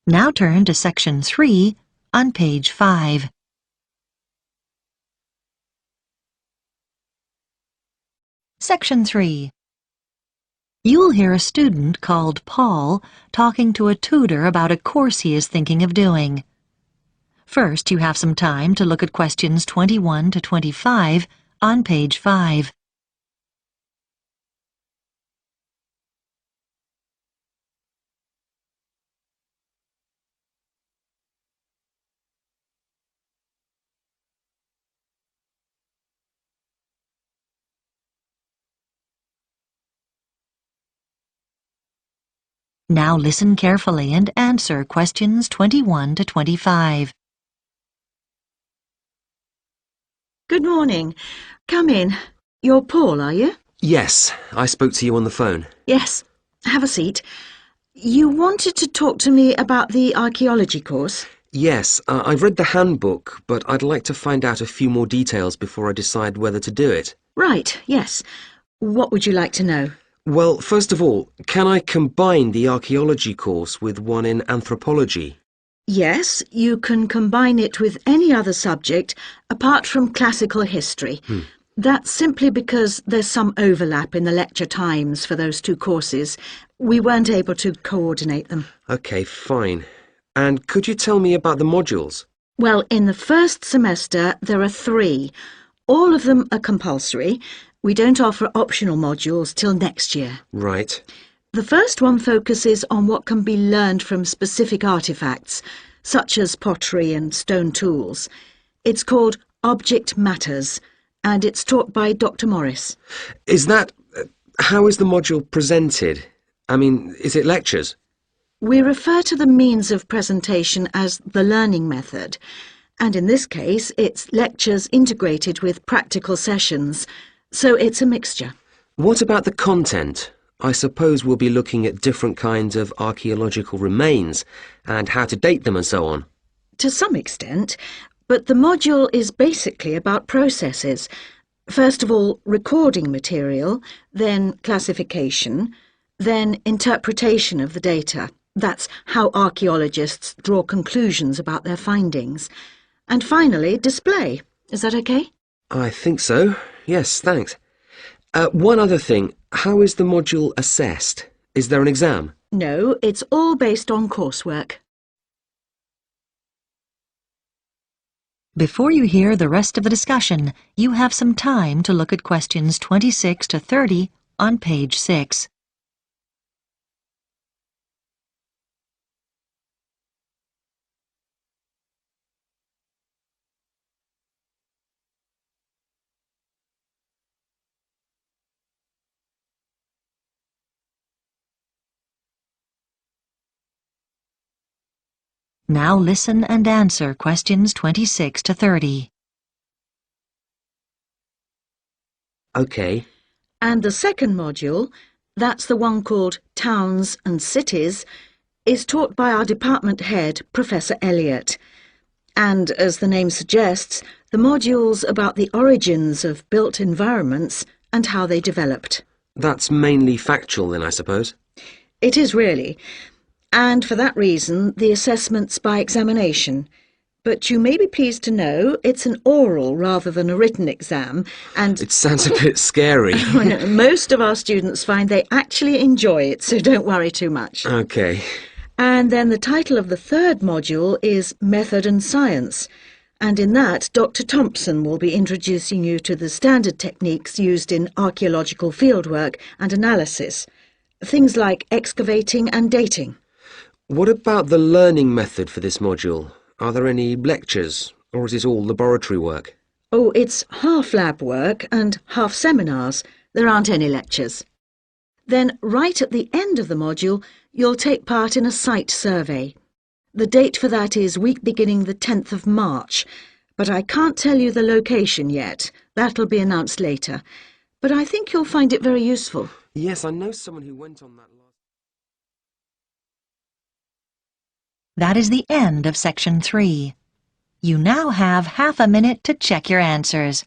Now turn to Section 3 on page 5. Section 3. You will hear a student called Paul talking to a tutor about a course he is thinking of doing. First, you have some time to look at questions 21 to 25 on page 5. Now listen carefully and answer questions 21 to 25. Good morning. Come in. You're Paul, are you? Yes, I spoke to you on the phone. Yes. Have a seat. You wanted to talk to me about the archaeology course? Yes, I've read the handbook, but I'd like to find out a few more details before I decide whether to do it. Right, yes. What would you like to know? Well, first of all, can I combine the archaeology course with one in anthropology? Yes, you can combine it with any other subject apart from classical history. That's simply because there's some overlap in the lecture times for those two courses. We weren't able to coordinate them. Okay, fine. And could you tell me about the modules? Well, in the first semester there are 3. All of them are compulsory. We don't offer optional modules till next year. Right. The first one focuses on what can be learned from specific artefacts, such as pottery and stone tools. It's called Object Matters, and it's taught by Dr. Morris. Is that... how is the module presented? I mean, is it lectures? We refer to the means of presentation as the learning method, and in this case it's lectures integrated with practical sessions, so it's a mixture. What about the content? I suppose we'll be looking at different kinds of archaeological remains and how to date them and so on. To some extent, but the module is basically about processes. First of all, recording material, then classification, then interpretation of the data. That's how archaeologists draw conclusions about their findings. And finally, display. Is that okay? I think so. Yes, thanks. One other thing. How is the module assessed? Is there an exam? No, it's all based on coursework. Before you hear the rest of the discussion, you have some time to look at questions 26 to 30 on page 6. Now listen and answer questions 26 to 30. Okay. And the second module, that's the one called Towns and Cities, is taught by our department head, Professor Elliott. And, as the name suggests, the module's about the origins of built environments and how they developed. That's mainly factual then, I suppose. It is really. And for that reason, the assessment's by examination. But you may be pleased to know it's an oral rather than a written exam, and... It sounds a bit scary. Most of our students find they actually enjoy it, so don't worry too much. Okay. And then the title of the third module is Method and Science. And in that, Dr. Thompson will be introducing you to the standard techniques used in archaeological fieldwork and analysis. Things like excavating and dating. What about the learning method for this module? Are there any lectures, or is it all laboratory work? Oh, it's half lab work and half seminars. There aren't any lectures. Then, right at the end of the module, you'll take part in a site survey. The date for that is week beginning the 10th of March, but I can't tell you the location yet. That'll be announced later. But I think you'll find it very useful. Yes, I know someone who went on that last... That is the end of Section 3. You now have half a minute to check your answers.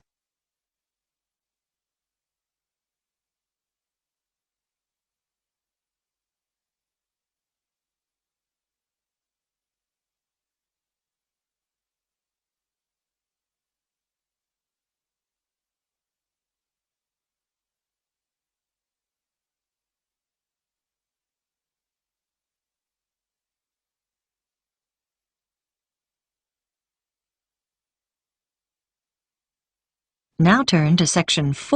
Now turn to section 4.